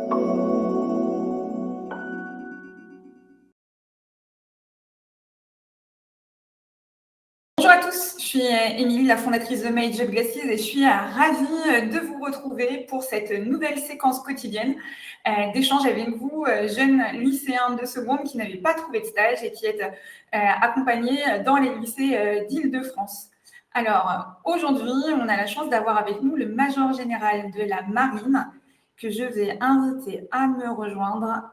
Bonjour à tous, je suis Émilie, la fondatrice de My Job Glasses et je suis ravie de vous retrouver pour cette nouvelle séquence quotidienne d'échange avec vous, jeunes lycéens de seconde qui n'avaient pas trouvé de stage et qui êtes accompagnés dans les lycées d'Île-de-France. Alors, aujourd'hui, on a la chance d'avoir avec nous le major général de la Marine que je vais inviter à me rejoindre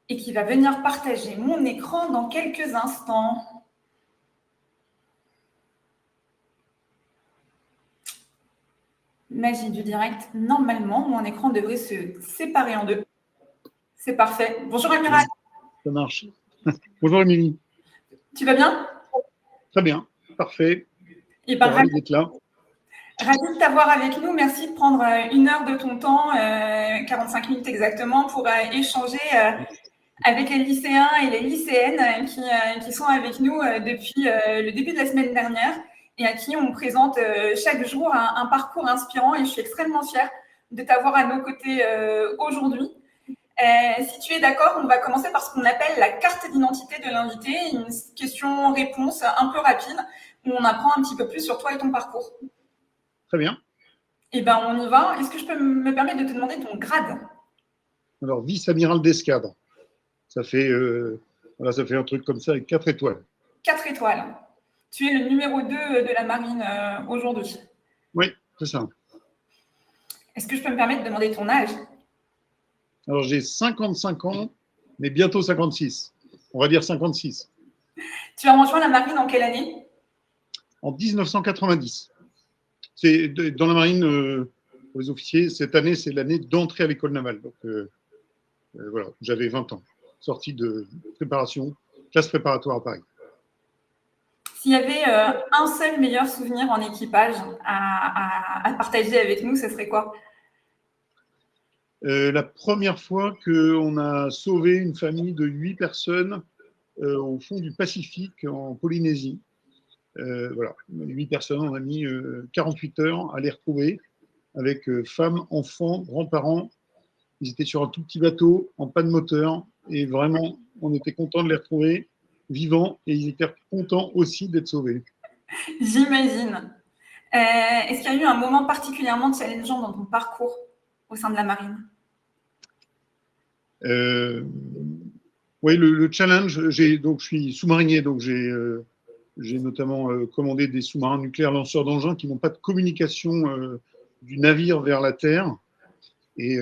et qui va venir partager mon écran dans quelques instants. Magie du direct, normalement, mon écran devrait se séparer en deux. C'est parfait. Bonjour Amiral. Ça marche. Bonjour Émilie. Tu vas bien? Très bien, parfait. Et ben, ravi d'être là. Ravi de t'avoir avec nous. Merci de prendre 1 heure de ton temps, 45 minutes exactement, pour échanger avec les lycéens et les lycéennes qui sont avec nous depuis le début de la semaine dernière et à qui on présente chaque jour un parcours inspirant. Et je suis extrêmement fière de t'avoir à nos côtés aujourd'hui. Si tu es d'accord, on va commencer par ce qu'on appelle la carte d'identité de l'invité, une question-réponse un peu rapide où on apprend un petit peu plus sur toi et ton parcours. Très bien. Eh bien, on y va. Est-ce que je peux me permettre de te demander ton grade? Alors, vice-amiral d'escadre. Ça fait un truc comme ça avec 4 étoiles. 4 étoiles. Tu es le numéro 2 de la marine aujourd'hui. Oui, c'est ça. Est-ce que je peux me permettre de demander ton âge? Alors, j'ai 55 ans, mais bientôt 56. On va dire 56. Tu as rejoint la marine en quelle année? En 1990. C'est dans la marine, pour les officiers, cette année, c'est l'année d'entrée à l'école navale. Donc, voilà, j'avais 20 ans. Sortie de préparation, classe préparatoire à Paris. S'il y avait un seul meilleur souvenir en équipage à partager avec nous, ce serait quoi? La première fois qu'on a sauvé une famille de 8 personnes au fond du Pacifique, en Polynésie. Voilà, 8 personnes, on a mis 48 heures à les retrouver, avec femmes, enfants, grands-parents. Ils étaient sur un tout petit bateau, en panne moteur, et vraiment, on était contents de les retrouver vivants, et ils étaient contents aussi d'être sauvés. J'imagine. Est-ce qu'il y a eu un moment particulièrement challengeant dans ton parcours au sein de la marine? Oui, le challenge, donc je suis sous-marinier, donc j'ai notamment commandé des sous-marins nucléaires lanceurs d'engins qui n'ont pas de communication du navire vers la Terre. Et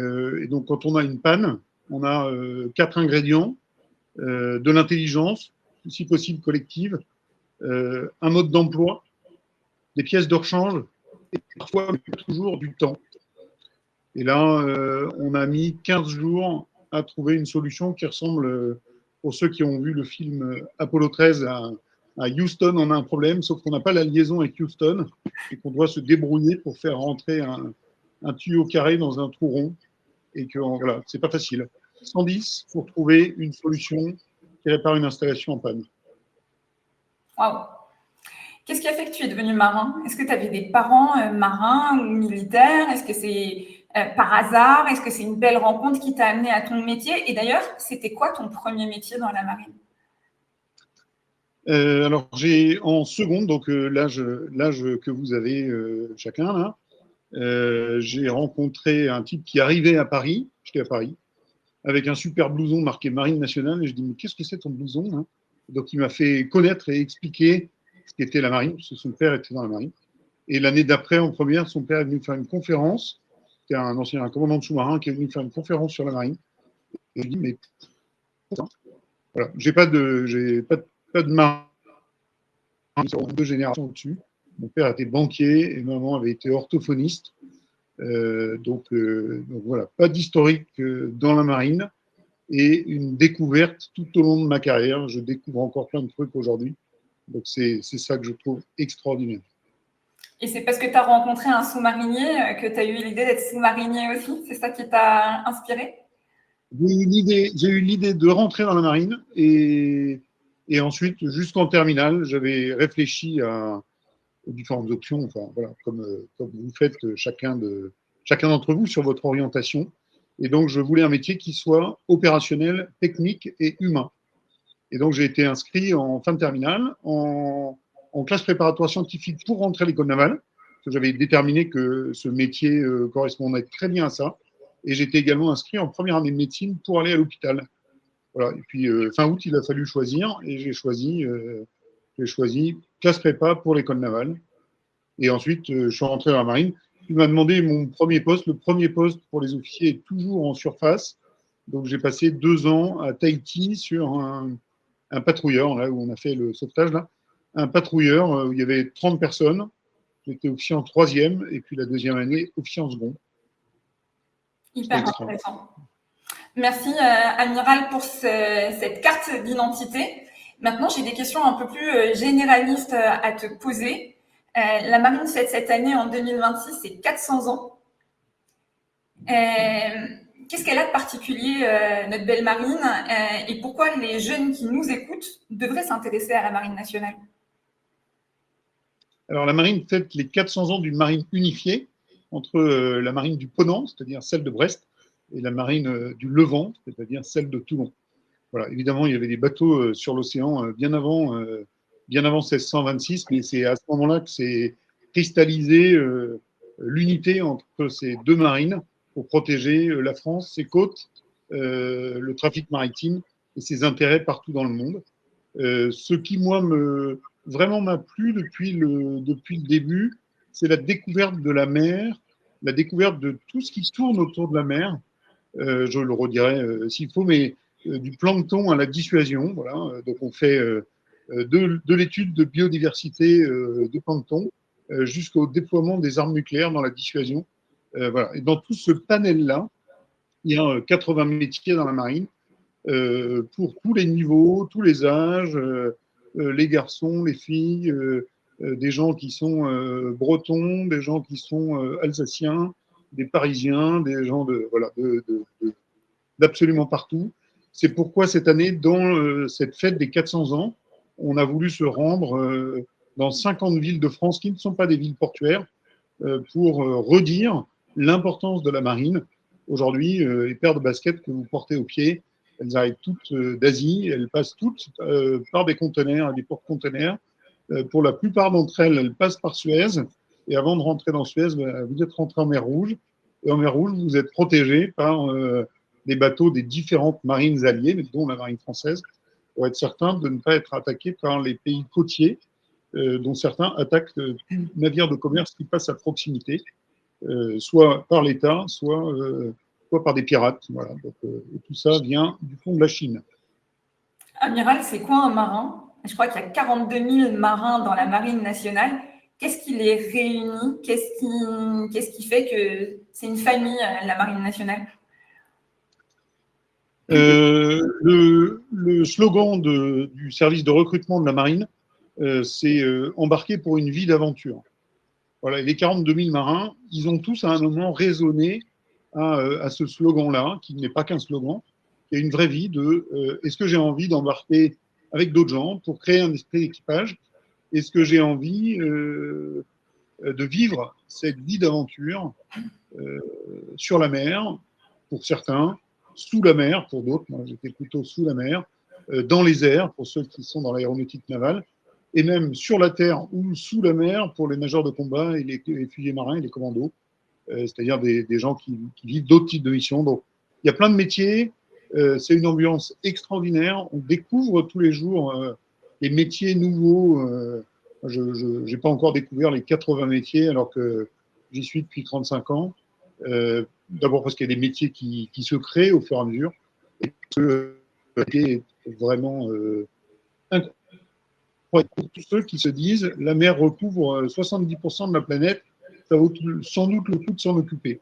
donc, quand on a une panne, on a 4 ingrédients, de l'intelligence, si possible collective, un mode d'emploi, des pièces de rechange, et parfois toujours du temps. Et là, on a mis 15 jours à trouver une solution qui ressemble, pour ceux qui ont vu le film Apollo 13, à Houston, on a un problème, sauf qu'on n'a pas la liaison avec Houston et qu'on doit se débrouiller pour faire rentrer un tuyau carré dans un trou rond. Et que voilà, c'est pas facile. 110 pour trouver une solution qui répare une installation en panne. Waouh! Qu'est-ce qui a fait que tu es devenu marin? Est-ce que tu avais des parents marins ou militaires? Est-ce que c'est par hasard? Est-ce que c'est une belle rencontre qui t'a amené à ton métier? Et d'ailleurs, c'était quoi ton premier métier dans la marine? Alors, j'ai en seconde, donc l'âge que vous avez chacun là, j'ai rencontré un type qui arrivait à Paris, j'étais à Paris, avec un super blouson marqué Marine nationale, et je dis mais qu'est-ce que c'est ton blouson hein? Donc il m'a fait connaître et expliquer ce qu'était la marine, parce que son père était dans la marine. Et l'année d'après, en première, son père est venu faire une conférence. C'était un commandant de sous-marin qui est venu faire une conférence sur la marine. Et je lui dis mais voilà, j'ai pas de marin, sur 2 générations au-dessus. Mon père était banquier et maman avait été orthophoniste. Donc voilà, pas d'historique dans la marine et une découverte tout au long de ma carrière. Je découvre encore plein de trucs aujourd'hui. Donc c'est ça que je trouve extraordinaire. Et c'est parce que tu as rencontré un sous-marinier que tu as eu l'idée d'être sous-marinier aussi? C'est ça qui t'a inspiré? J'ai eu l'idée de rentrer dans la marine et ensuite, jusqu'en terminale, j'avais réfléchi aux différentes options, enfin, voilà, comme vous faites chacun d'entre vous sur votre orientation. Et donc, je voulais un métier qui soit opérationnel, technique et humain. Et donc, j'ai été inscrit en fin de terminale en classe préparatoire scientifique pour rentrer à l'école navale, parce que j'avais déterminé que ce métier correspondait très bien à ça. Et j'étais également inscrit en première année de médecine pour aller à l'hôpital. Voilà. Et puis, fin août, il a fallu choisir, et j'ai choisi classe prépa pour l'école navale. Et ensuite, je suis rentré dans la marine. Il m'a demandé mon premier poste. Le premier poste pour les officiers est toujours en surface. Donc, j'ai passé 2 ans à Tahiti sur un patrouilleur, là où on a fait le sauvetage, là. Un patrouilleur où il y avait 30 personnes. J'étais officier en 3e, et puis la 2e année, officier en second. Hyper intéressant. Merci, Amiral, pour cette carte d'identité. Maintenant, j'ai des questions un peu plus généralistes à te poser. La marine fête cette année, en 2026, c'est 400 ans. Qu'est-ce qu'elle a de particulier, notre belle marine, et pourquoi les jeunes qui nous écoutent devraient s'intéresser à la marine nationale? Alors, la marine fête les 400 ans d'une marine unifiée entre la marine du Ponant, c'est-à-dire celle de Brest, et la marine du Levant, c'est-à-dire celle de Toulon. Voilà, évidemment, il y avait des bateaux sur l'océan bien avant 1626, mais c'est à ce moment-là que s'est cristallisé l'unité entre ces deux marines pour protéger la France, ses côtes, le trafic maritime et ses intérêts partout dans le monde. Ce qui, moi, vraiment m'a plu depuis le début, c'est la découverte de la mer, la découverte de tout ce qui tourne autour de la mer. Je le redirai s'il faut, mais du plancton à la dissuasion. Voilà. Donc, on fait de l'étude de biodiversité du plancton jusqu'au déploiement des armes nucléaires dans la dissuasion. Voilà. Et dans tout ce panel-là, il y a 80 métiers dans la marine pour tous les niveaux, tous les âges, les garçons, les filles, des gens qui sont bretons, des gens qui sont alsaciens, des Parisiens, des gens d'absolument partout. C'est pourquoi cette année, dans cette fête des 400 ans, on a voulu se rendre dans 50 villes de France qui ne sont pas des villes portuaires pour redire l'importance de la marine. Aujourd'hui, les paires de baskets que vous portez au pied, elles arrivent toutes d'Asie, elles passent toutes par des conteneurs, des porte-conteneurs. Pour la plupart d'entre elles, elles passent par Suez. Et avant de rentrer dans Suez, vous êtes rentré en mer Rouge. Et en mer Rouge, vous êtes protégé par des bateaux des différentes marines alliées, dont la marine française, pour être certain de ne pas être attaqué par les pays côtiers, dont certains attaquent tout navire de commerce qui passe à proximité, soit par l'État, soit par des pirates. Voilà. Donc, et tout ça vient du fond de la Chine. Amiral, c'est quoi un marin? Je crois qu'il y a 42 000 marins dans la marine nationale. Qu'est-ce qui les réunit? Qu'est-ce qui fait que c'est une famille, la marine nationale? Le slogan du service de recrutement de la marine, c'est embarquer pour une vie d'aventure. Voilà, et les 42 000 marins, ils ont tous à un moment raisonné à ce slogan-là, qui n'est pas qu'un slogan, qui est une vraie vie de est-ce que j'ai envie d'embarquer avec d'autres gens pour créer un esprit d'équipage? Est-ce que j'ai envie de vivre cette vie d'aventure sur la mer, pour certains, sous la mer, pour d'autres, moi j'étais plutôt sous la mer, dans les airs, pour ceux qui sont dans l'aéronautique navale, et même sur la terre ou sous la mer pour les nageurs de combat et les fusiliers marins et les commandos, c'est-à-dire des gens qui vivent d'autres types de missions. Donc, il y a plein de métiers, c'est une ambiance extraordinaire, on découvre tous les jours les métiers nouveaux. Je n'ai pas encore découvert les 80 métiers alors que j'y suis depuis 35 ans. D'abord parce qu'il y a des métiers qui se créent au fur et à mesure, et que c'est vraiment incroyable. Pour tous ceux qui se disent la mer recouvre 70% de la planète, ça vaut sans doute le coup de s'en occuper.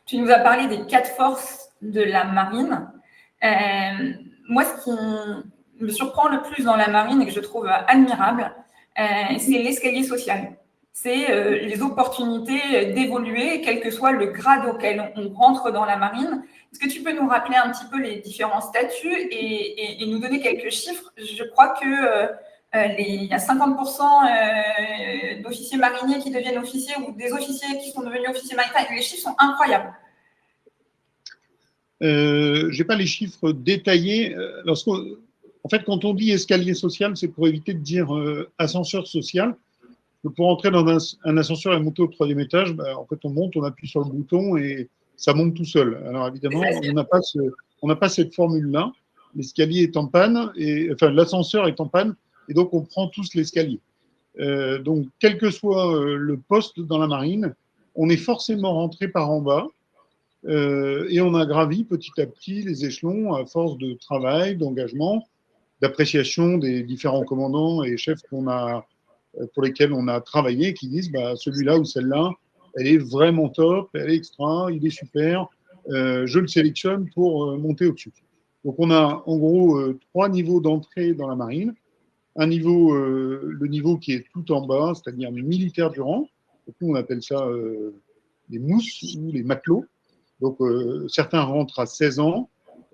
Tu nous as parlé des 4 forces de la marine. Moi, ce qui me surprend le plus dans la marine et que je trouve admirable, c'est l'escalier social. C'est les opportunités d'évoluer, quel que soit le grade auquel on rentre dans la marine. Est-ce que tu peux nous rappeler un petit peu les différents statuts et nous donner quelques chiffres? Je crois que il y a 50% d'officiers mariniers qui deviennent officiers ou des officiers qui sont devenus officiers marins. Les chiffres sont incroyables. J'ai pas les chiffres détaillés. En fait, quand on dit escalier social, c'est pour éviter de dire ascenseur social. Pour entrer dans un ascenseur et monter au troisième étage, bah, en fait, on monte, on appuie sur le bouton et ça monte tout seul. Alors évidemment, on n'a pas cette formule-là. L'escalier est en panne, enfin l'ascenseur est en panne, et donc on prend tous l'escalier. Donc, quel que soit le poste dans la marine, on est forcément rentré par en bas et on a gravi petit à petit les échelons à force de travail, d'engagement, d'appréciation des différents commandants et chefs pour lesquels on a travaillé, qui disent bah, celui-là ou celle-là, elle est vraiment top, elle est extra, il est super, je le sélectionne pour monter au-dessus. Donc on a en gros 3 niveaux d'entrée dans la marine. Un niveau, le niveau qui est tout en bas, c'est-à-dire militaire du rang. Donc, nous, on appelle ça les mousses ou les matelots. Donc, certains rentrent à 16 ans,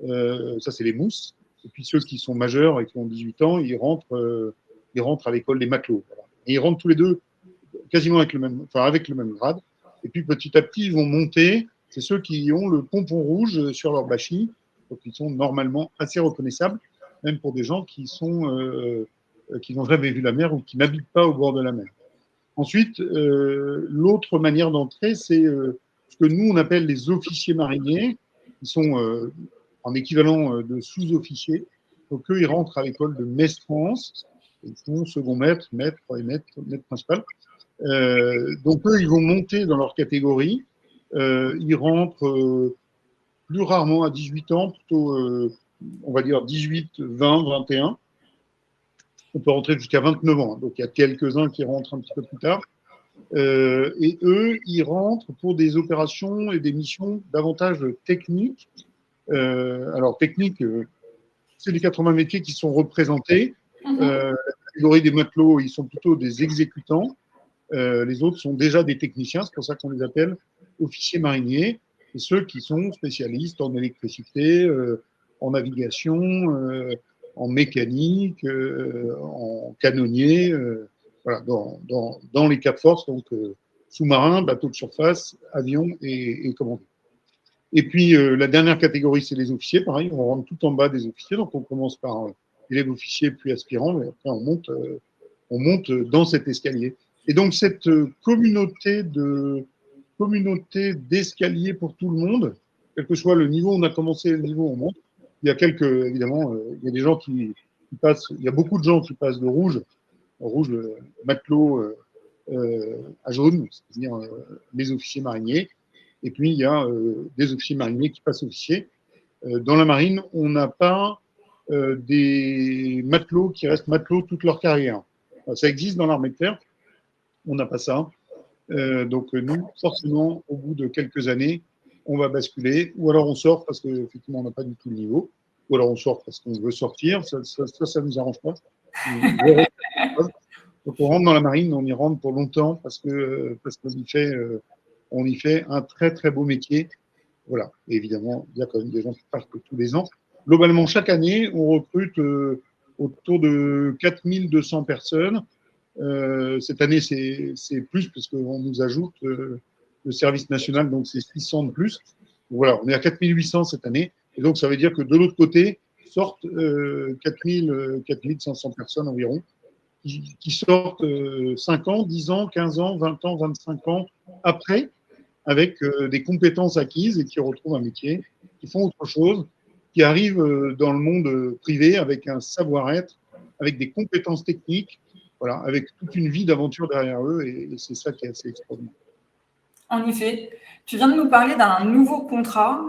ça c'est les mousses. Et puis ceux qui sont majeurs et qui ont 18 ans, ils rentrent à l'école des matelots. Voilà. Et ils rentrent tous les deux quasiment avec avec le même grade. Et puis petit à petit, ils vont monter. C'est ceux qui ont le pompon rouge sur leur bâchi, donc ils sont normalement assez reconnaissables, même pour des gens qui n'ont jamais vu la mer ou qui n'habitent pas au bord de la mer. Ensuite, l'autre manière d'entrer, c'est ce que nous, on appelle les officiers mariniers, qui sont en équivalent de sous-officiers. Donc, eux, ils rentrent à l'école de Mess France, ils font second maître, maître, troisième maître, maître principal. Donc, eux, ils vont monter dans leur catégorie. Ils rentrent plus rarement à 18 ans, plutôt, on va dire 18, 20, 21. On peut rentrer jusqu'à 29 ans. Donc, il y a quelques-uns qui rentrent un petit peu plus tard. Et eux, ils rentrent pour des opérations et des missions davantage techniques. Alors, techniques, c'est les 80 métiers qui sont représentés. La catégorie des matelots, ils sont plutôt des exécutants. Les autres sont déjà des techniciens, c'est pour ça qu'on les appelle officiers mariniers. Et ceux qui sont spécialistes en électricité, en navigation, en mécanique, en canonnier, voilà, dans les quatre forces, donc sous-marins, bateaux de surface, avions et commandés. Et puis la dernière catégorie, c'est les officiers. Pareil, on rentre tout en bas des officiers, donc on commence par élève officier puis aspirant, et après on monte dans cet escalier. Et donc cette communauté d'escaliers pour tout le monde, quel que soit le niveau où on a commencé, le niveau où on monte. Il y a évidemment, il y a des gens qui passent, il y a beaucoup de gens qui passent de rouge matelot à jaune, c'est-à-dire les officiers mariniers. Et puis il y a des officiers mariniers qui passent officiers. Dans la marine, on n'a pas des matelots qui restent matelots toute leur carrière. Ça existe dans l'armée de terre, on n'a pas ça. Donc nous, forcément, au bout de quelques années, on va basculer, ou alors on sort parce qu'effectivement, on n'a pas du tout le niveau, ou alors on sort parce qu'on veut sortir, ça ne nous arrange pas. Donc on rentre dans la marine, on y rentre pour longtemps parce qu'on y fait un très très beau métier. Voilà. Et évidemment, il y a quand même des gens qui partent tous les ans. Globalement, chaque année, on recrute autour de 4200 personnes. Cette année, c'est plus parce qu'on nous ajoute le service national, donc c'est 600 de plus. Donc voilà, on est à 4800 cette année. Et donc, ça veut dire que de l'autre côté, sortent 4500 personnes environ, qui sortent 5 ans, 10 ans, 15 ans, 20 ans, 25 ans après, avec des compétences acquises et qui retrouvent un métier, qui font autre chose, qui arrivent dans le monde privé avec un savoir-être, avec des compétences techniques, voilà, avec toute une vie d'aventure derrière eux, et c'est ça qui est assez extraordinaire. En effet, tu viens de nous parler d'un nouveau contrat,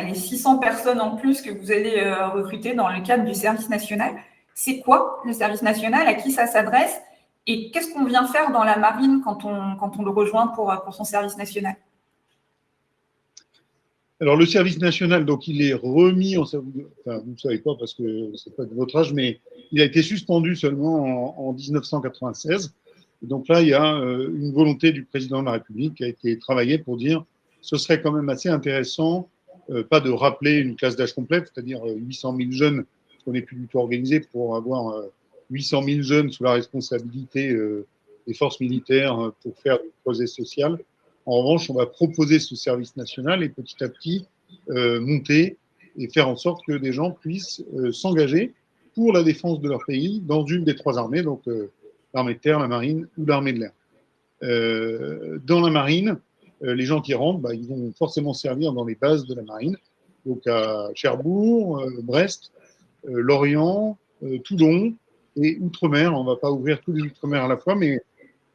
les 600 personnes en plus que vous allez recruter dans le cadre du service national. C'est quoi le service national? À qui ça s'adresse? Et qu'est-ce qu'on vient faire dans la marine quand on le rejoint pour son service national? Alors, le service national, donc, il est remis, enfin, vous ne savez pas parce que ce n'est pas de votre âge, mais il a été suspendu seulement en 1996. Et donc là, il y a une volonté du président de la République qui a été travaillée pour dire ce serait quand même assez intéressant, pas de rappeler une classe d'âge complète, c'est-à-dire 800 000 jeunes, parce qu'on n'est plus du tout organisé pour avoir 800 000 jeunes sous la responsabilité des forces militaires pour faire du projet social. En revanche, on va proposer ce service national et petit à petit monter et faire en sorte que des gens puissent s'engager pour la défense de leur pays dans une des trois armées, donc l'armée de terre, la marine ou l'armée de l'air. Dans la marine, les gens qui rentrent, ils vont forcément servir dans les bases de la marine, donc à Cherbourg, Brest, Lorient, Toulon et Outre-mer. On ne va pas ouvrir tous les Outre-mer à la fois, mais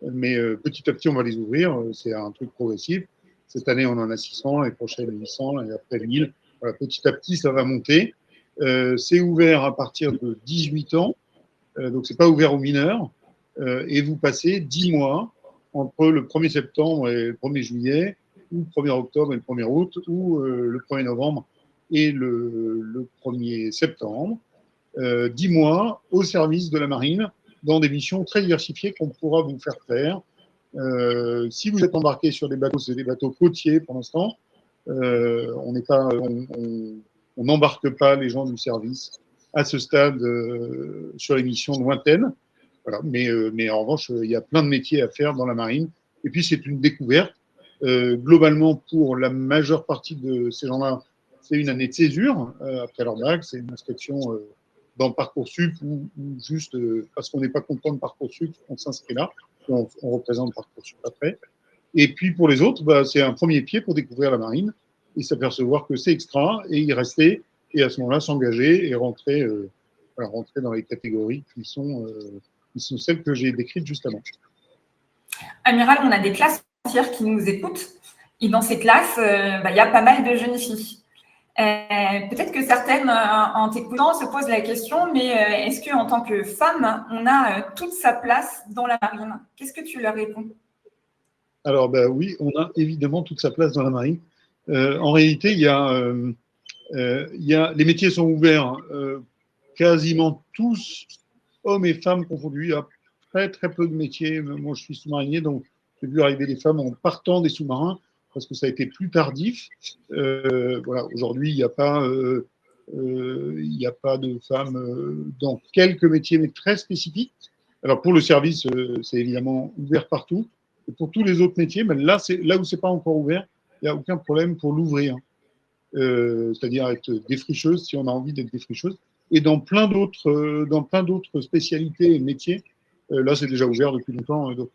petit à petit, on va les ouvrir. C'est un truc progressif. Cette année, on en a 600, l'année prochaine 800, et après 1000. Voilà, petit à petit, ça va monter. C'est ouvert à partir de 18 ans, donc c'est pas ouvert aux mineurs. Et vous passez 10 mois entre le 1er septembre et le 1er juillet, ou le 1er octobre et le 1er août, ou le 1er novembre et le 1er septembre. 10 mois au service de la marine dans des missions très diversifiées qu'on pourra vous faire faire. Si vous êtes embarqué sur des bateaux, c'est des bateaux côtiers pour l'instant. On n'embarque pas les gens du service à ce stade sur les missions lointaines. Voilà. Mais en revanche, il y a plein de métiers à faire dans la marine. Et puis, c'est une découverte. Globalement, pour la majeure partie de ces gens-là, c'est une année de césure après leur bac. C'est une inscription dans Parcoursup ou juste parce qu'on n'est pas content de Parcoursup, on s'inscrit là. On représente Parcoursup après. Et puis, pour les autres, c'est un premier pied pour découvrir la marine et s'apercevoir que c'est extra et y rester. Et à ce moment-là, s'engager et rentrer dans les catégories qui sont celles que j'ai décrites juste avant. Amiral, on a des classes entières qui nous écoutent. Et dans ces classes, y a pas mal de jeunes filles. Peut-être que certaines, en t'écoutant, se posent la question, mais est-ce qu'en tant que femme, on a toute sa place dans la marine? Qu'est-ce que tu leur réponds? Alors, oui, on a évidemment toute sa place dans la marine. En réalité, il y a les métiers sont ouverts quasiment tous, hommes et femmes confondus. Il y a très, très peu de métiers. Moi, je suis sous-marinier, donc j'ai vu arriver des femmes en partant des sous-marins parce que ça a été plus tardif. Voilà, aujourd'hui, il n'y a pas de femmes dans quelques métiers, mais très spécifiques. Alors, pour le service, c'est évidemment ouvert partout. Et pour tous les autres métiers, là où c'est pas encore ouvert, il n'y a aucun problème pour l'ouvrir. C'est-à-dire être défricheuse si on a envie d'être défricheuse. Et dans plein d'autres spécialités et métiers, là, c'est déjà ouvert depuis longtemps. Donc,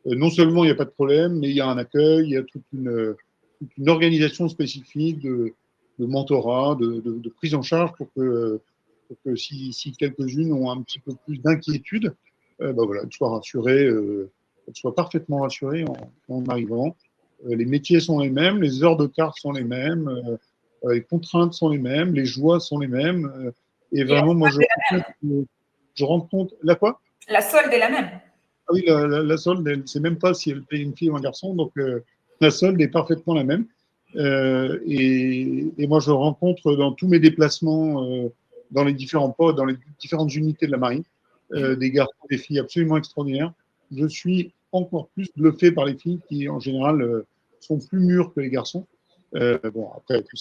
non seulement il n'y a pas de problème, mais il y a un accueil, il y a toute une organisation spécifique de mentorat, de prise en charge pour que si quelques-unes ont un petit peu plus d'inquiétude, voilà, elles soient rassurées, elles soient parfaitement rassurées en arrivant. Les métiers sont les mêmes, les heures de quart sont les mêmes, les contraintes sont les mêmes, les joies sont les mêmes. Et vraiment, moi, je rends compte. La quoi? La solde est la même. Ah oui, la solde, elle ne sait même pas si elle paye une fille ou un garçon, donc la solde est parfaitement la même. Et moi, je rencontre dans tous mes déplacements, dans les différents postes, dans les différentes unités de la marine, des garçons, des filles absolument extraordinaires. Je suis encore plus bluffé par les filles qui, en général, sont plus mûres que les garçons. Bon, après, tout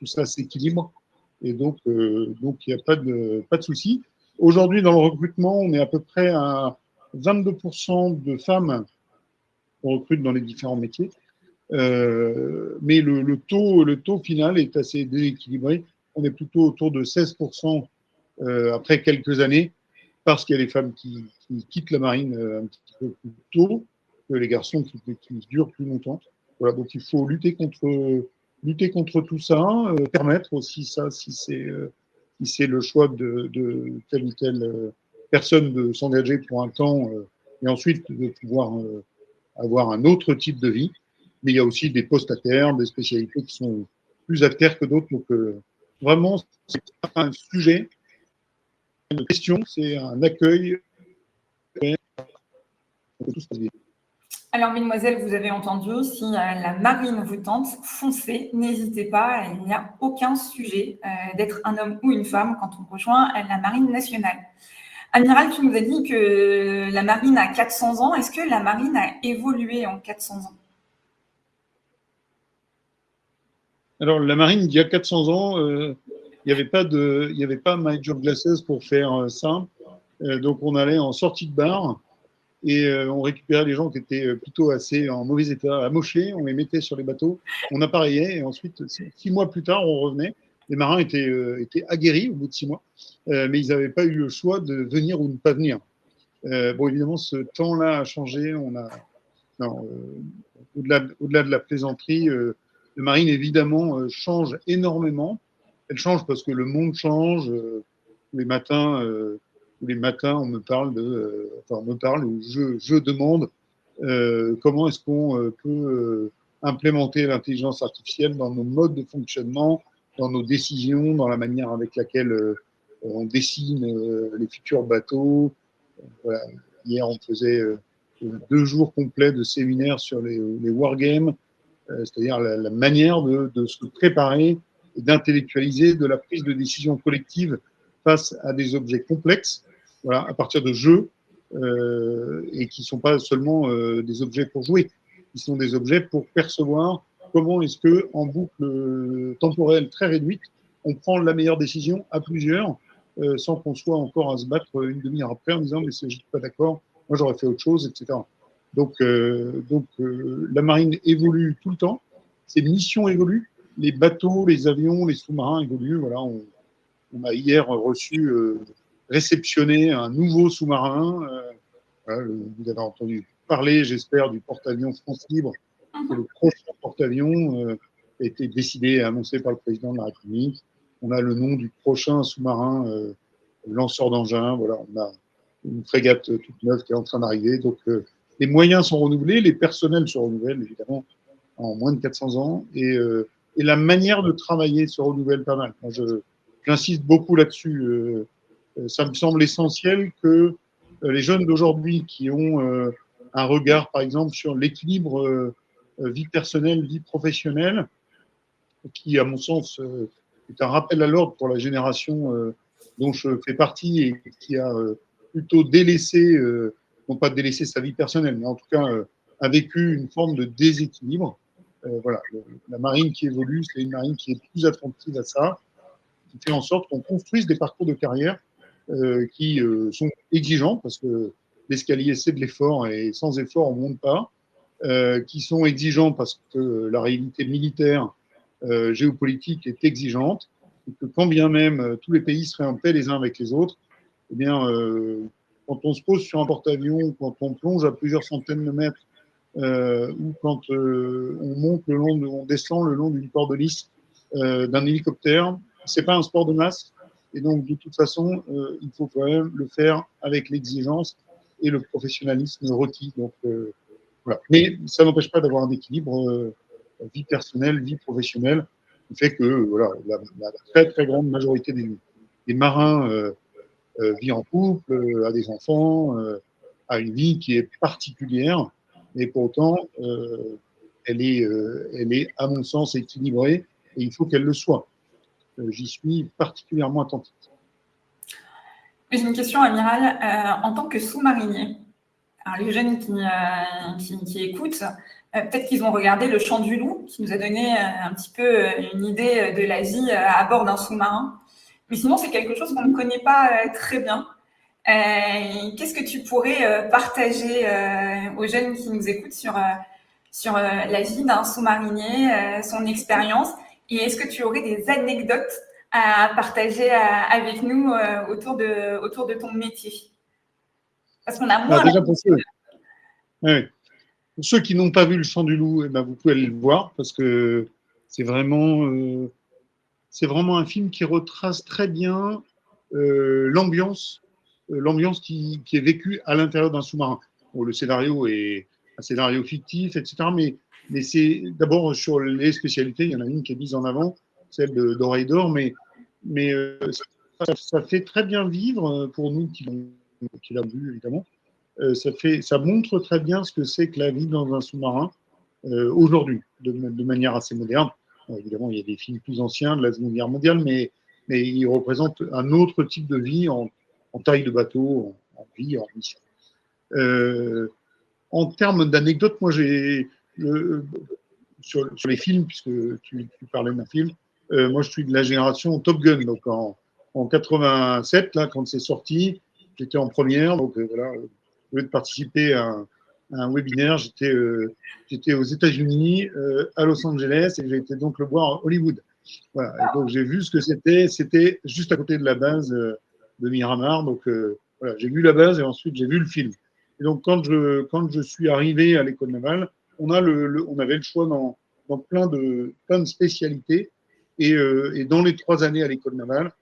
ça s'équilibre. Et donc, il n'y a pas de souci. Aujourd'hui, dans le recrutement, on est à peu près à 22% de femmes qu'on recrute dans les différents métiers. Mais le taux final est assez déséquilibré. On est plutôt autour de 16% après quelques années, parce qu'il y a des femmes qui quittent la marine un petit peu plus tôt que les garçons qui durent plus longtemps. Voilà, donc il faut lutter contre tout ça, permettre aussi ça, si c'est le choix de telle ou telle personne de s'engager pour un temps et ensuite de pouvoir avoir un autre type de vie. Mais il y a aussi des postes à terre, des spécialités qui sont plus à terre que d'autres. Donc vraiment, c'est pas un sujet, une question, c'est un accueil. Alors, mesdemoiselles, vous avez entendu, si la marine vous tente, foncez, n'hésitez pas. Il n'y a aucun sujet d'être un homme ou une femme quand on rejoint la marine nationale. Amiral, tu nous as dit que la marine a 400 ans. Est-ce que la marine a évolué en 400 ans? Alors, la marine, il y a 400 ans, il n'y avait pas Major Glasses pour faire simple. Donc, on allait en sortie de bar et on récupérait les gens qui étaient plutôt assez en mauvais état, amochés, on les mettait sur les bateaux, on appareillait et ensuite, 6 mois plus tard, on revenait les marins étaient aguerris au bout de 6 mois, mais ils n'avaient pas eu le choix de venir ou ne pas venir. Bon, évidemment, ce temps-là a changé. Non, au-delà de la plaisanterie, la marine, évidemment, change énormément. Elle change parce que le monde change. Tous les matins, on me parle ou je demande comment est-ce qu'on peut implémenter l'intelligence artificielle dans nos modes de fonctionnement, dans nos décisions, dans la manière avec laquelle on dessine les futurs bateaux. Voilà. Hier, on faisait 2 jours complets de séminaires sur les wargames, c'est-à-dire la manière de se préparer et d'intellectualiser de la prise de décision collective face à des objets complexes, voilà, à partir de jeux, et qui ne sont pas seulement des objets pour jouer, qui sont des objets pour percevoir comment est-ce qu'en boucle temporelle très réduite, on prend la meilleure décision à plusieurs, sans qu'on soit encore à se battre une demi-heure après en disant mais je ne suis pas d'accord, moi j'aurais fait autre chose, etc. Donc, la marine évolue tout le temps, ses missions évoluent, les bateaux, les avions, les sous-marins évoluent. Voilà, on a hier réceptionné un nouveau sous-marin. Voilà, vous avez entendu parler, j'espère, du porte-avions France Libre. C'est le prochain porte-avions a été décidé et annoncé par le président de la République. On a le nom du prochain sous-marin lanceur d'engins. Voilà, on a une frégate toute neuve qui est en train d'arriver. Donc, les moyens sont renouvelés, les personnels se renouvellent, évidemment, en moins de 400 ans. Et la manière de travailler se renouvelle pas mal. Moi, j'insiste beaucoup là-dessus. Ça me semble essentiel que les jeunes d'aujourd'hui qui ont un regard, par exemple, sur l'équilibre vie personnelle, vie professionnelle, qui, à mon sens, est un rappel à l'ordre pour la génération dont je fais partie et qui a plutôt délaissé, non pas délaissé sa vie personnelle, mais en tout cas a vécu une forme de déséquilibre. Voilà, la marine qui évolue, c'est une marine qui est plus attentive à ça, qui fait en sorte qu'on construise des parcours de carrière qui sont exigeants, parce que l'escalier, c'est de l'effort, et sans effort, on ne monte pas, qui sont exigeants parce que la réalité militaire, géopolitique est exigeante, et que quand bien même tous les pays seraient en paix les uns avec les autres, eh bien, quand on se pose sur un porte-avions, quand on plonge à plusieurs centaines de mètres, ou quand on descend le long d'une corde lisse d'un hélicoptère, c'est pas un sport de masse. Et donc, de toute façon, il faut quand même le faire avec l'exigence et le professionnalisme requis. Donc, voilà. Mais ça n'empêche pas d'avoir un équilibre vie personnelle, vie professionnelle, qui fait que voilà, la très très grande majorité des marins vit en couple, a des enfants, a une vie qui est particulière, mais pour autant, elle est, à mon sens, équilibrée, et il faut qu'elle le soit. J'y suis particulièrement attentif. J'ai une question, Amiral. En tant que sous-marinier, alors les jeunes qui écoutent, peut-être qu'ils ont regardé Le Chant du Loup, qui nous a donné un petit peu une idée de la vie à bord d'un sous-marin. Mais sinon, c'est quelque chose qu'on ne connaît pas très bien. Qu'est-ce que tu pourrais partager aux jeunes qui nous écoutent sur la vie d'un sous-marinier, son expérience? Et est-ce que tu aurais des anecdotes à partager avec nous autour de ton métier? Parce qu'on a moins... Alors déjà, pour ceux qui n'ont pas vu Le Chant du Loup, eh ben, vous pouvez aller le voir, parce que c'est vraiment un film qui retrace très bien l'ambiance qui est vécue à l'intérieur d'un sous-marin. Bon, le scénario est un scénario fictif, etc. Mais c'est d'abord sur les spécialités. Il y en a une qui est mise en avant, celle d'Oreille d'Or, mais ça fait très bien vivre pour nous qui l'avons vu, évidemment. Ça montre très bien ce que c'est que la vie dans un sous-marin aujourd'hui, de manière assez moderne. Évidemment, il y a des films plus anciens de la Seconde Guerre mondiale, mais ils représentent un autre type de vie en taille de bateau, en vie, en mission. En termes d'anecdotes, moi, sur les films, puisque tu parlais d'un film, moi, je suis de la génération Top Gun. Donc, en 87, là, quand c'est sorti, j'étais en première. Donc, voilà, au lieu de participer à un webinaire, j'étais aux États-Unis, à Los Angeles, et j'ai été donc le voir à Hollywood. Voilà. Et donc, j'ai vu ce que c'était. C'était juste à côté de la base de Miramar. Donc, voilà, j'ai vu la base et ensuite, j'ai vu le film. Et donc, quand je suis arrivé à l'école navale, on avait le choix dans plein de spécialités. Et dans les 3 années à l'école navale,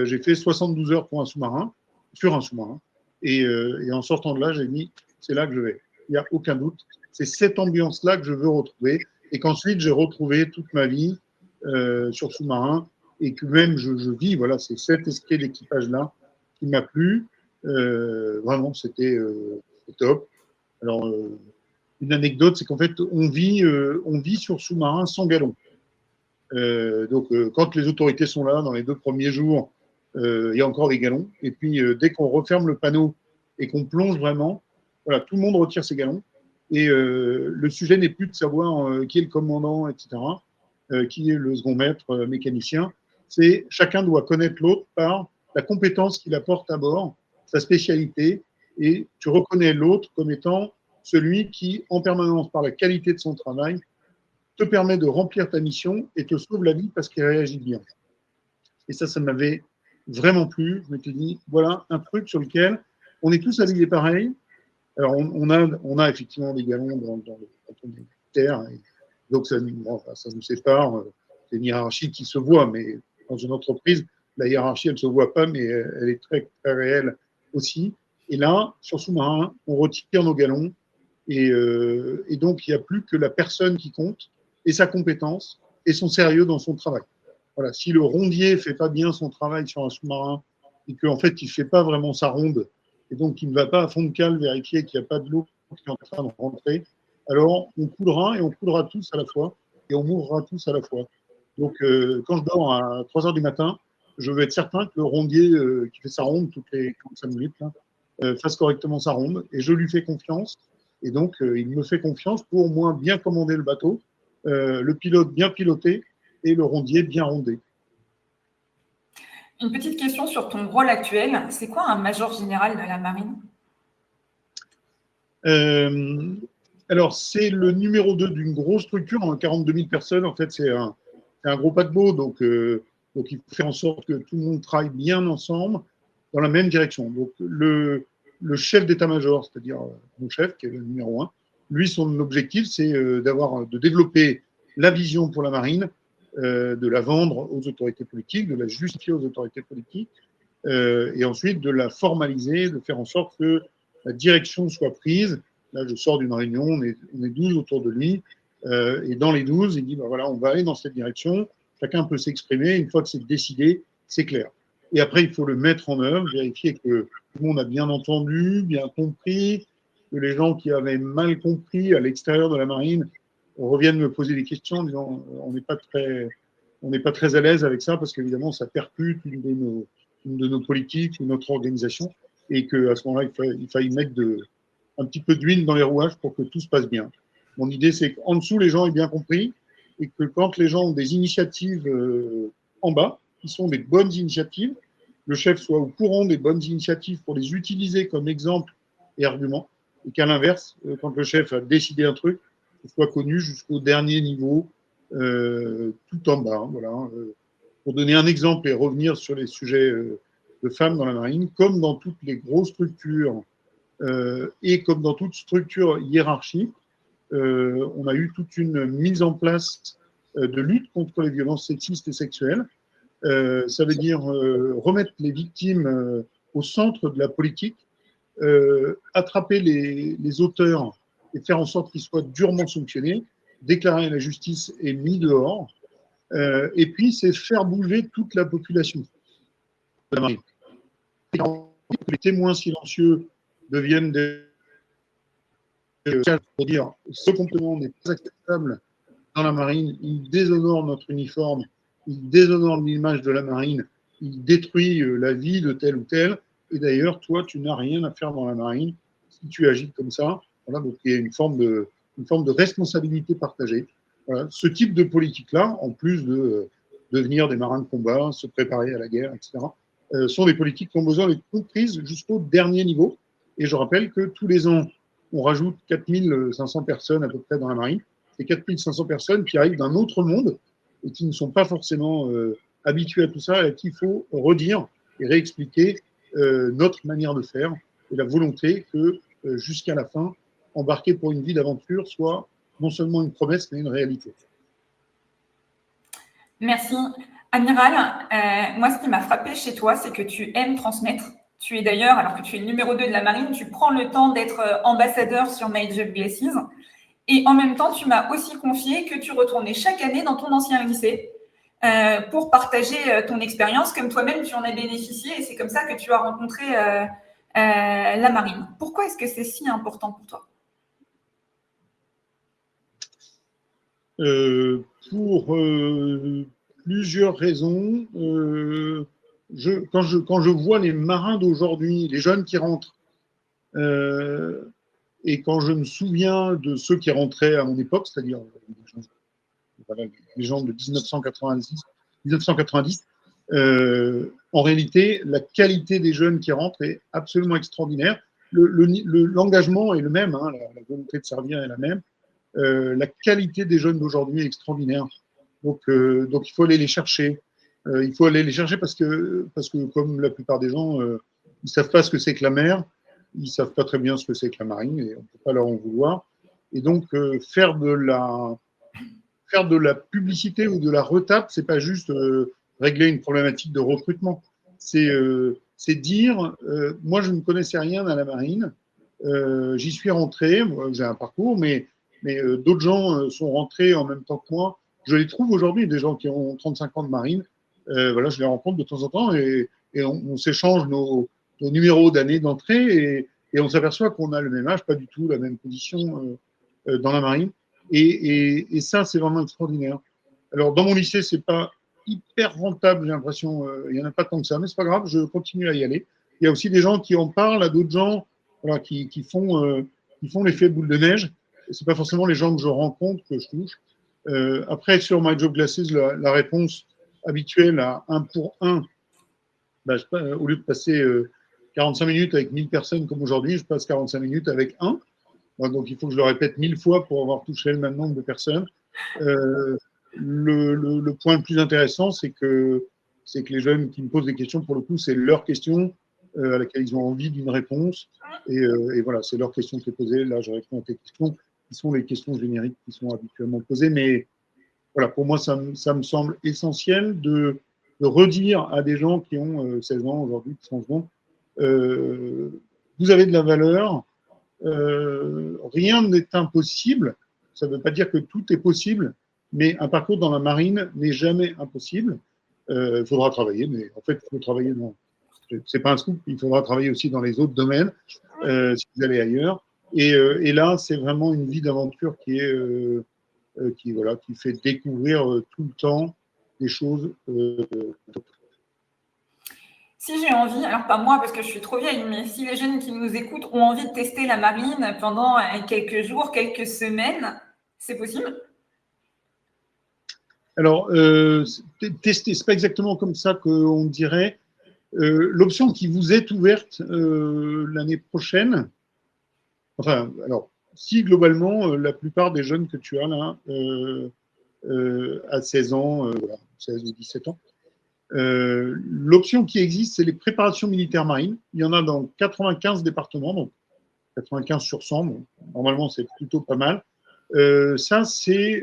j'ai fait 72 heures pour un sous-marin, sur un sous-marin. Et en sortant de là, j'ai dit, c'est là que je vais. Il n'y a aucun doute. C'est cette ambiance-là que je veux retrouver. Et qu'ensuite, j'ai retrouvé toute ma vie sur sous-marin. Et que même je vis, voilà, c'est cet esprit d'équipage-là qui m'a plu. Vraiment, c'était top. Alors, une anecdote, c'est qu'en fait, on vit sur sous-marin sans galon. Donc, quand les autorités sont là, dans les 2 premiers jours, il y a encore des galons. Et puis, dès qu'on referme le panneau et qu'on plonge vraiment, voilà, tout le monde retire ses galons. Et le sujet n'est plus de savoir qui est le commandant, etc., qui est le second maître mécanicien. C'est chacun doit connaître l'autre par la compétence qu'il apporte à bord, sa spécialité, et tu reconnais l'autre comme étant celui qui, en permanence, par la qualité de son travail, te permet de remplir ta mission et te sauve la vie parce qu'il réagit bien. Et ça m'avait vraiment plu. Je m'étais dit, voilà un truc sur lequel on est tous habillés pareil. Alors, on a effectivement des galons dans le canton militaire. Donc, ça nous sépare. C'est une hiérarchie qui se voit, mais dans une entreprise, la hiérarchie, elle ne se voit pas, mais elle est très, très réelle aussi. Et là, sur sous-marin, on retire nos galons. Et donc, il n'y a plus que la personne qui compte et sa compétence et son sérieux dans son travail. Voilà, si le rondier ne fait pas bien son travail sur un sous-marin et qu'en fait, il ne fait pas vraiment sa ronde et donc il ne va pas à fond de cale vérifier qu'il n'y a pas de l'eau qui est en train de rentrer, alors on coulera et on coulera tous à la fois et on mourra tous à la fois. Donc, quand je dors à 3 heures du matin, je veux être certain que le rondier qui fait sa ronde toutes les 45 minutes là, fasse correctement sa ronde et je lui fais confiance. Et donc, il me fait confiance pour au moins bien commander le bateau, le pilote bien piloté et le rondier bien rondé. Une petite question sur ton rôle actuel. C'est quoi un major général de la marine? Alors, c'est le numéro 2 d'une grosse structure, 42 000 personnes. En fait, c'est un gros paquebot. Donc, il faut faire en sorte que tout le monde travaille bien ensemble dans la même direction. Donc, le chef d'état-major, c'est-à-dire mon chef, qui est le numéro 1, lui, son objectif, c'est de développer la vision pour la marine, de la vendre aux autorités politiques, de la justifier aux autorités politiques, et ensuite de la formaliser, de faire en sorte que la direction soit prise. Là, je sors d'une réunion, on est 12 autour de lui, et dans les 12, il dit, voilà, on va aller dans cette direction, chacun peut s'exprimer, une fois que c'est décidé, c'est clair. Et après, il faut le mettre en œuvre, vérifier que tout le monde a bien entendu, bien compris, que les gens qui avaient mal compris à l'extérieur de la marine reviennent me poser des questions en disant on n'est pas très à l'aise avec ça parce qu'évidemment, ça percute une de nos politiques ou notre organisation et qu'à ce moment-là, il faille mettre un petit peu d'huile dans les rouages pour que tout se passe bien. Mon idée, c'est qu'en dessous, les gens aient bien compris et que quand les gens ont des initiatives en bas, qui sont des bonnes initiatives, le chef soit au courant des bonnes initiatives pour les utiliser comme exemple et argument, et qu'à l'inverse, quand le chef a décidé un truc, ce soit connu jusqu'au dernier niveau, tout en bas. Voilà. Pour donner un exemple et revenir sur les sujets de femmes dans la marine, comme dans toutes les grosses structures et comme dans toute structure hiérarchique, on a eu toute une mise en place de lutte contre les violences sexistes et sexuelles. Ça veut dire remettre les victimes au centre de la politique, attraper les auteurs et faire en sorte qu'ils soient durement sanctionnés, déclarer la justice et mis dehors. Et puis, c'est faire bouger toute la population. Les témoins silencieux deviennent pour dire ce comportement n'est pas acceptable dans la marine, il déshonore notre uniforme, il déshonore l'image de la marine, il détruit la vie de tel ou tel. Et d'ailleurs, toi, tu n'as rien à faire dans la marine si tu agis comme ça. Voilà, donc il y a une forme de responsabilité partagée. Voilà, ce type de politique-là, en plus de devenir des marins de combat, se préparer à la guerre, etc., sont des politiques qui ont besoin d'être comprises jusqu'au dernier niveau. Et je rappelle que tous les ans, on rajoute 4 500 personnes à peu près dans la marine. C'est 4 500 personnes qui arrivent d'un autre monde et qui ne sont pas forcément habitués à tout ça, et à qui il faut redire et réexpliquer notre manière de faire et la volonté que jusqu'à la fin, embarquer pour une vie d'aventure soit non seulement une promesse, mais une réalité. Merci. Amiral, moi, ce qui m'a frappé chez toi, c'est que tu aimes transmettre. Tu es d'ailleurs, alors que tu es le numéro 2 de la marine, tu prends le temps d'être ambassadeur sur My Job Glasses. Et en même temps, tu m'as aussi confié que tu retournais chaque année dans ton ancien lycée pour partager ton expérience, comme toi-même tu en as bénéficié. Et c'est comme ça que tu as rencontré la marine. Pourquoi est-ce que c'est si important pour toi ? Pour plusieurs raisons. Quand je vois les marins d'aujourd'hui, les jeunes qui rentrent, et quand je me souviens de ceux qui rentraient à mon époque, c'est-à-dire les gens de 1990, en réalité, la qualité des jeunes qui rentrent est absolument extraordinaire. L'engagement est le même, hein, la volonté de servir est la même. La qualité des jeunes d'aujourd'hui est extraordinaire. Donc, il faut aller les chercher. Il faut aller les chercher parce que comme la plupart des gens, ils ne savent pas ce que c'est que la mer, ils ne savent pas très bien ce que c'est que la marine, et on ne peut pas leur en vouloir. Et donc, faire de la publicité ou de la retape, c'est pas juste régler une problématique de recrutement. C'est dire, moi, je ne connaissais rien à la marine, j'y suis rentré, moi, j'ai un parcours, mais d'autres gens sont rentrés en même temps que moi. Je les trouve aujourd'hui, des gens qui ont 35 ans de marine. Voilà, je les rencontre de temps en temps et on s'échange nos numéros d'année d'entrée et on s'aperçoit qu'on a le même âge, pas du tout la même position dans la marine. Et ça, c'est vraiment extraordinaire. Alors, dans mon lycée, c'est pas hyper rentable, j'ai l'impression. Il n'y en a pas tant que ça, mais c'est pas grave, je continue à y aller. Il y a aussi des gens qui en parlent à d'autres gens, voilà, qui font l'effet boule de neige. Ce n'est pas forcément les gens que je rencontre que je touche. Après, sur My Job Glasses, la réponse habituelle à 1 pour 1, bah, au lieu de passer 45 minutes avec 1000 personnes comme aujourd'hui, je passe 45 minutes avec 1. Donc, il faut que je le répète 1000 fois pour avoir touché le même nombre de personnes. Le point le plus intéressant, c'est que les jeunes qui me posent des questions, pour le coup, c'est leur question à laquelle ils ont envie d'une réponse. Et voilà, c'est leur question qui est posée. Là, je réponds à tes questions, qui sont les questions génériques qui sont habituellement posées. Mais voilà, pour moi, ça me semble essentiel de redire à des gens qui ont 16 ans aujourd'hui, qui sont bons, vous avez de la valeur, rien n'est impossible. Ça ne veut pas dire que tout est possible, mais un parcours dans la marine n'est jamais impossible. Il faudra travailler, mais en fait, il faut travailler dans. C'est pas un scoop, il faudra travailler aussi dans les autres domaines si vous allez ailleurs. Et là, c'est vraiment une vie d'aventure qui fait découvrir tout le temps des choses. Si j'ai envie, alors pas moi parce que je suis trop vieille, mais si les jeunes qui nous écoutent ont envie de tester la marine pendant quelques jours, quelques semaines, c'est possible ? Alors, tester, c'est pas exactement comme ça qu'on dirait. L'option qui vous est ouverte l'année prochaine, enfin, alors, si globalement, la plupart des jeunes que tu as là, à 16 ans, 16 ou 17 ans, l'option qui existe, c'est les préparations militaires marines. Il y en a dans 95 départements, donc 95 sur 100, bon, normalement c'est plutôt pas mal. Ça, c'est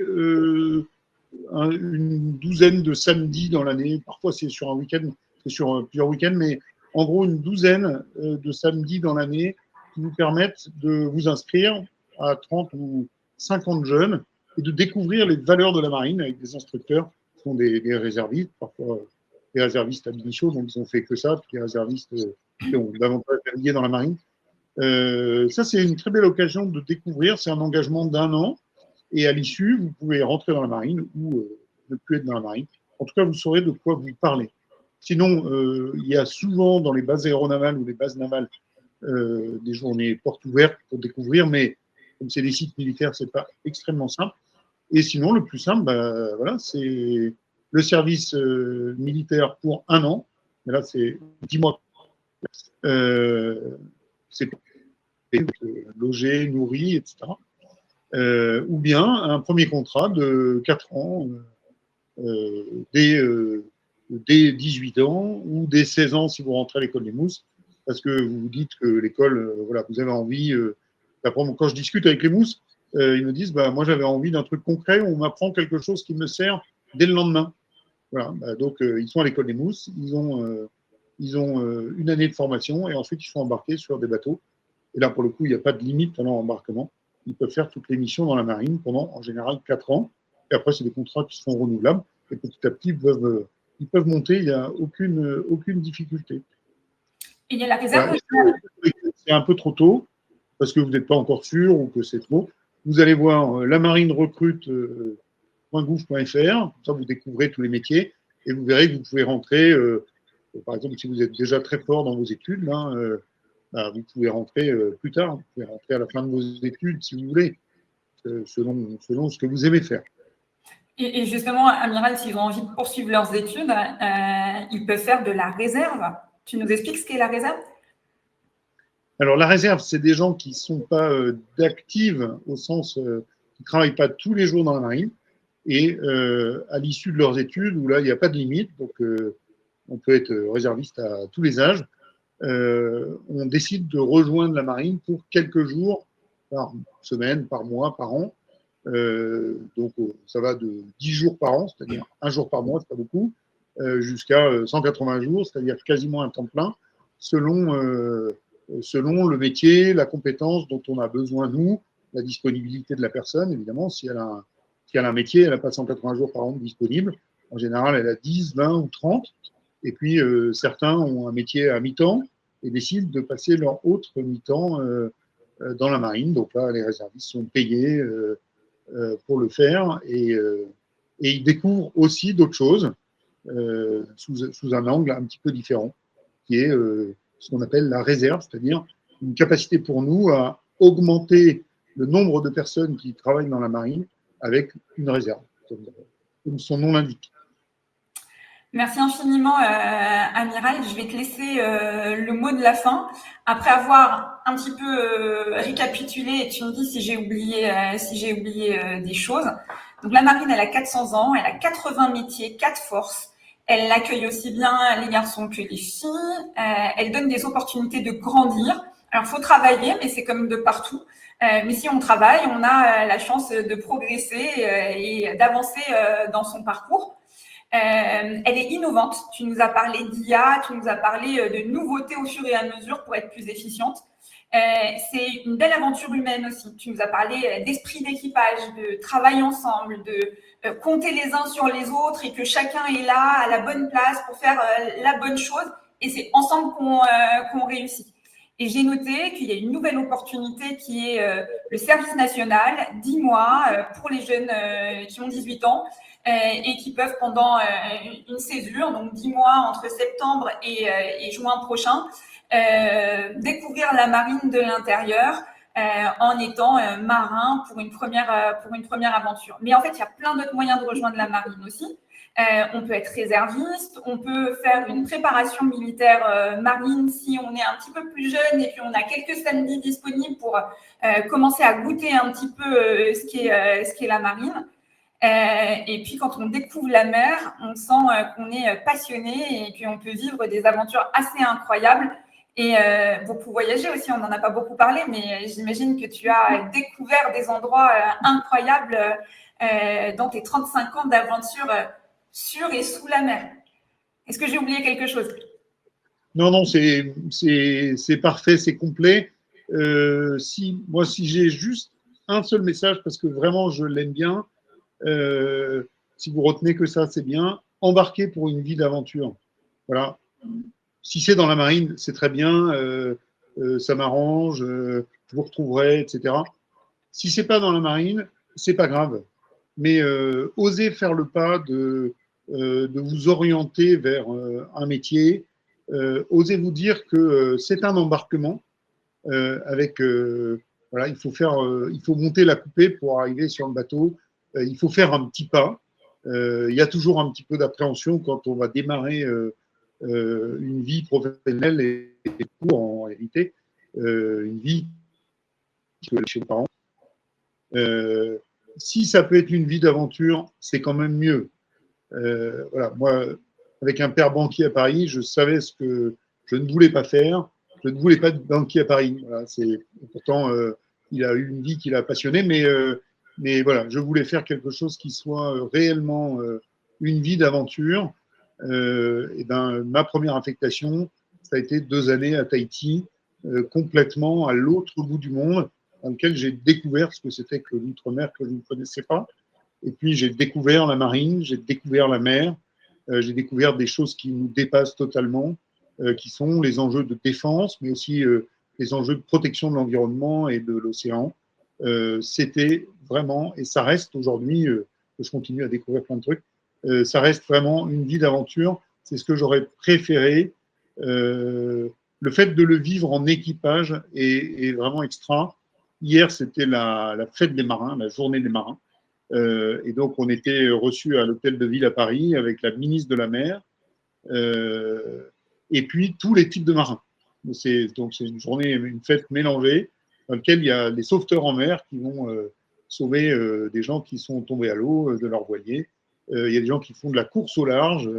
une douzaine de samedis dans l'année. Parfois, c'est sur un week-end, c'est sur plusieurs week-ends, mais en gros, une douzaine de samedis dans l'année qui vous permettent de vous inscrire à 30 ou 50 jeunes et de découvrir les valeurs de la marine avec des instructeurs qui sont des réservistes, parfois des réservistes à initiaux, donc ils n'ont fait que ça, puis des réservistes qui ont davantage navigué dans la marine. Ça, c'est une très belle occasion de découvrir. C'est un engagement d'1 an. Et à l'issue, vous pouvez rentrer dans la marine ou ne plus être dans la marine. En tout cas, vous saurez de quoi vous parlez. Sinon, il y a souvent dans les bases aéronavales ou les bases navales des journées portes ouvertes pour découvrir, mais comme c'est des sites militaires, ce n'est pas extrêmement simple. Et sinon, le plus simple, voilà, c'est le service militaire pour 1 an. Mais là, c'est 10 mois. C'est logé, nourri, etc. Ou bien un premier contrat de 4 ans dès 18 ans ou dès 16 ans si vous rentrez à l'école des mousses, parce que vous vous dites que l'école, voilà, vous avez envie d'apprendre. Quand je discute avec les mousses, ils me disent, bah, moi j'avais envie d'un truc concret où on m'apprend quelque chose qui me sert dès le lendemain. Voilà, bah, donc ils sont à l'école des mousses, ils ont une année de formation et ensuite ils sont embarqués sur des bateaux. Et là, pour le coup, il n'y a pas de limite pendant l'embarquement. Ils peuvent faire toutes les missions dans la marine pendant, en général, 4 ans. Et après, c'est des contrats qui sont renouvelables. Et petit à petit, ils peuvent monter, il n'y a aucune difficulté. Et il y a la réserve. Voilà. C'est un peu trop tôt, parce que vous n'êtes pas encore sûr ou que c'est trop. Vous allez voir la marine recrute.gouv.fr, ça vous découvrez tous les métiers et vous verrez que vous pouvez rentrer, par exemple, si vous êtes déjà très fort dans vos études, là, bah, vous pouvez rentrer plus tard, vous pouvez rentrer à la fin de vos études si vous voulez, selon ce que vous aimez faire. Et justement, Amiral, s'ils ont envie de poursuivre leurs études, ils peuvent faire de la réserve. Tu nous expliques ce qu'est la réserve? Alors, la réserve, c'est des gens qui ne sont pas d'actifs, au sens qui ne travaillent pas tous les jours dans la marine, et à l'issue de leurs études, où là, il n'y a pas de limite, donc on peut être réserviste à tous les âges, on décide de rejoindre la marine pour quelques jours par semaine, par mois, par an. Donc, ça va de 10 jours par an, c'est-à-dire un jour par mois, c'est pas beaucoup, jusqu'à 180 jours, c'est-à-dire quasiment un temps plein, selon le métier, la compétence dont on a besoin, nous, la disponibilité de la personne, évidemment. Si elle a un métier, elle n'a pas 180 jours par an disponible. En général, elle a 10, 20 ou 30. Et puis, certains ont un métier à mi-temps et décident de passer leur autre mi-temps dans la marine. Donc là, les réservistes sont payés pour le faire et ils découvrent aussi d'autres choses sous un angle un petit peu différent, qui est ce qu'on appelle la réserve, c'est-à-dire une capacité pour nous à augmenter le nombre de personnes qui travaillent dans la marine avec une réserve, comme son nom l'indique. Merci infiniment, Amiral. Je vais te laisser le mot de la fin. Après avoir un petit peu récapitulé, et tu me dis si j'ai oublié des choses. Donc la marine, elle a 400 ans, elle a 80 métiers, 4 forces. Elle accueille aussi bien les garçons que les filles. Elle donne des opportunités de grandir. Alors, il faut travailler, mais c'est comme de partout. Mais si on travaille, on a la chance de progresser et d'avancer dans son parcours. Elle est innovante. Tu nous as parlé d'IA, tu nous as parlé de nouveautés au fur et à mesure pour être plus efficiente. C'est une belle aventure humaine aussi. Tu nous as parlé d'esprit d'équipage, de travail ensemble, de compter les uns sur les autres et que chacun est là à la bonne place pour faire la bonne chose. Et c'est ensemble qu'on réussit. Et j'ai noté qu'il y a une nouvelle opportunité qui est le service national, 10 mois pour les jeunes qui ont 18 ans et qui peuvent pendant une césure, donc 10 mois entre septembre et juin prochain, découvrir la marine de l'intérieur en étant marin pour une première aventure. Mais en fait, il y a plein d'autres moyens de rejoindre la marine aussi. On peut être réserviste, on peut faire une préparation militaire marine si on est un petit peu plus jeune et puis on a quelques samedis disponibles pour commencer à goûter un petit peu ce qui est la marine. Et puis quand on découvre la mer, on sent qu'on est passionné et qu'on peut vivre des aventures assez incroyables. Et beaucoup voyager aussi, on n'en a pas beaucoup parlé, mais j'imagine que tu as découvert des endroits incroyables dans tes 35 ans d'aventure sur et sous la mer. Est-ce que j'ai oublié quelque chose? Non, c'est parfait, c'est complet. Si j'ai juste un seul message, parce que vraiment je l'aime bien, si vous retenez que ça, c'est bien. Embarquez pour une vie d'aventure. Voilà. Si c'est dans la marine, c'est très bien. Ça m'arrange. Je vous retrouverai, etc. Si c'est pas dans la marine, c'est pas grave. Mais osez faire le pas de vous orienter vers un métier. Osez vous dire que c'est un embarquement avec voilà, il faut monter la coupée pour arriver sur le bateau. Il faut faire un petit pas. Il y a toujours un petit peu d'appréhension quand on va démarrer une vie professionnelle et en réalité une vie chez les parents. Si ça peut être une vie d'aventure, c'est quand même mieux. Voilà, moi, avec un père banquier à Paris, je savais ce que je ne voulais pas faire. Je ne voulais pas de banquier à Paris. Voilà, pourtant, il a eu une vie qui l'a passionné, mais voilà, je voulais faire quelque chose qui soit réellement une vie d'aventure. Et ben, ma première affectation, ça a été 2 années à Tahiti, complètement à l'autre bout du monde, dans lequel j'ai découvert ce que c'était que l'outre-mer que je ne connaissais pas. Et puis, j'ai découvert la marine, j'ai découvert la mer, j'ai découvert des choses qui nous dépassent totalement, qui sont les enjeux de défense, mais aussi les enjeux de protection de l'environnement et de l'océan. C'était vraiment, et ça reste aujourd'hui, je continue à découvrir plein de trucs, ça reste vraiment une vie d'aventure. C'est ce que j'aurais préféré. Le fait de le vivre en équipage est vraiment extra. Hier, c'était la fête des marins, la journée des marins. Et donc, on était reçus à l'hôtel de ville à Paris avec la ministre de la mer et puis tous les types de marins. Donc, c'est une journée, une fête mélangée dans laquelle il y a des sauveteurs en mer qui vont sauver des gens qui sont tombés à l'eau de leur voilier. Il y a des gens qui font de la course au large.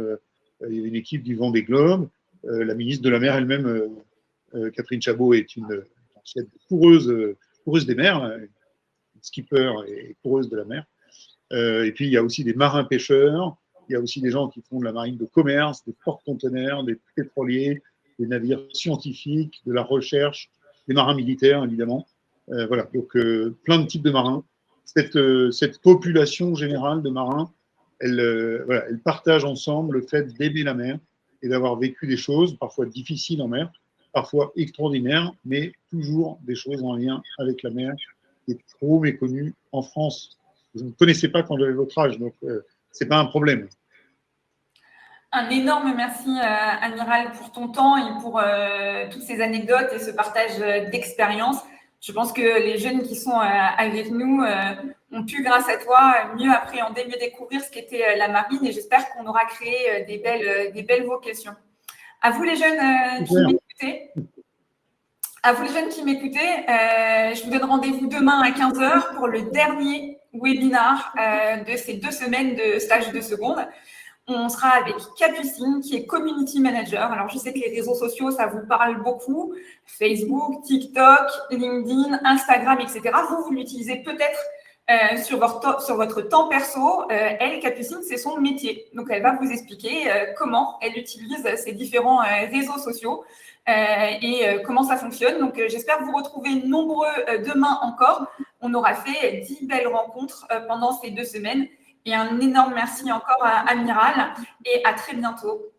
Il y a une équipe du Vendée Globe. La ministre de la mer elle-même, Catherine Chabot, est une ancienne coureuse des mers, une skipper et coureuse de la mer. Et puis, il y a aussi des marins-pêcheurs, il y a aussi des gens qui font de la marine de commerce, des porte-conteneurs, des pétroliers, des navires scientifiques, de la recherche, des marins militaires, évidemment. Voilà, donc plein de types de marins. Cette population générale de marins, elle partage ensemble le fait d'aimer la mer et d'avoir vécu des choses, parfois difficiles en mer, parfois extraordinaires, mais toujours des choses en lien avec la mer qui est trop méconnue en France. Je ne connaissais pas quand j'avais votre âge, donc ce n'est pas un problème. Un énorme merci, Amiral, pour ton temps et pour toutes ces anecdotes et ce partage d'expérience. Je pense que les jeunes qui sont avec nous ont pu, grâce à toi, mieux appréhender, mieux découvrir ce qu'était la marine et j'espère qu'on aura créé des belles vocations. À vous les jeunes qui m'écoutez, je vous donne rendez-vous demain à 15h pour le dernier webinar de ces 2 semaines de stage de seconde. On sera avec Capucine, qui est Community Manager. Alors, je sais que les réseaux sociaux, ça vous parle beaucoup. Facebook, TikTok, LinkedIn, Instagram, etc. Vous l'utilisez peut-être sur votre temps perso. Elle, Capucine, c'est son métier. Donc, elle va vous expliquer comment elle utilise ces différents réseaux sociaux et comment ça fonctionne. Donc, j'espère vous retrouver nombreux demain encore. On aura fait 10 belles rencontres pendant ces 2 semaines. Et un énorme merci encore à Amiral et à très bientôt.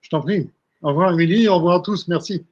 Je t'en prie. Au revoir, Émilie. Au revoir à tous. Merci.